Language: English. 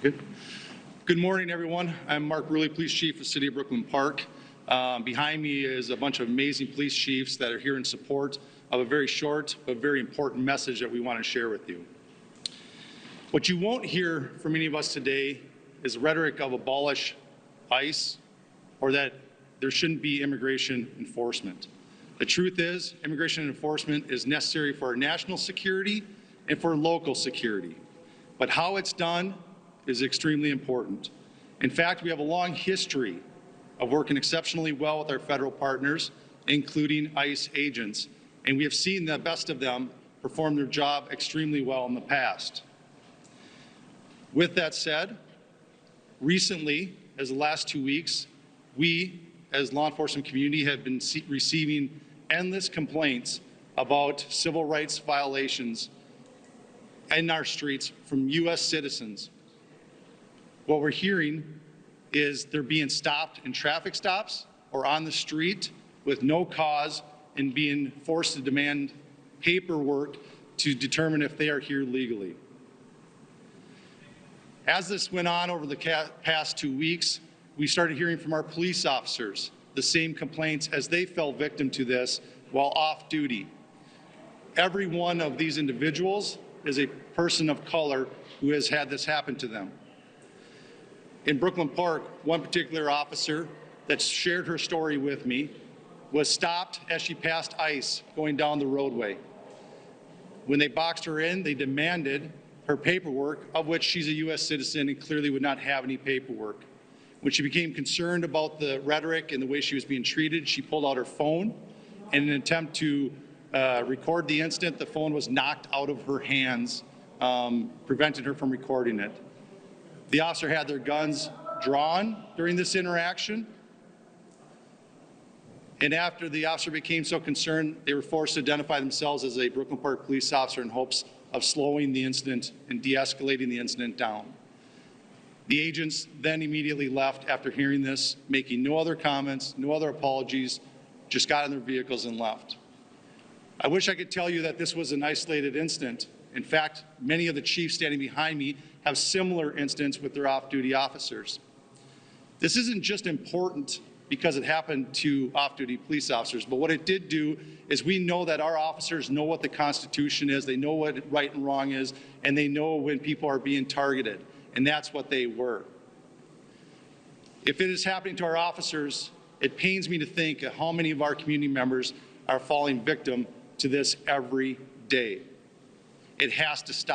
Good. Good morning, everyone. I'm Mark Bruley, Police Chief of the City of Brooklyn Park. Behind me is a bunch of amazing police chiefs that are here in support of a very short but very important message that we want to share with you. What you won't hear from any of us today is rhetoric of abolish ICE or that there shouldn't be immigration enforcement. The truth is, immigration enforcement is necessary for our national security and for local security. But how it's done is extremely important. In fact, we have a long history of working exceptionally well with our federal partners, including ICE agents, and we have seen the best of them perform their job extremely well in the past. With that said, recently, as the last 2 weeks, we, as law enforcement community, have been receiving endless complaints about civil rights violations in our streets from U.S. citizens. What we're hearing is they're being stopped in traffic stops or on the street with no cause and being forced to demand paperwork to determine if they are here legally. As this went on over the past 2 weeks, we started hearing from our police officers the same complaints as they fell victim to this while off duty. Every one of these individuals is a person of color who has had this happen to them. In Brooklyn Park, one particular officer that shared her story with me was stopped as she passed ICE going down the roadway. When they boxed her in, they demanded her paperwork, of which she's a U.S. citizen and clearly would not have any paperwork. When she became concerned about the rhetoric and the way she was being treated, she pulled out her phone. In an attempt to record the incident, the phone was knocked out of her hands, preventing her from recording it. The officer had their guns drawn during this interaction, and after the officer became so concerned, they were forced to identify themselves as a Brooklyn Park police officer in hopes of slowing the incident and de-escalating the incident down. The agents then immediately left after hearing this, making no other comments, no other apologies, just got in their vehicles and left. I wish I could tell you that this was an isolated incident. In fact, many of the chiefs standing behind me have similar incidents with their off-duty officers. This isn't just important because it happened to off-duty police officers, but what it did do is we know that our officers know what the Constitution is, they know what right and wrong is, and they know when people are being targeted, and that's what they were. If it is happening to our officers, it pains me to think of how many of our community members are falling victim to this every day. It has to stop.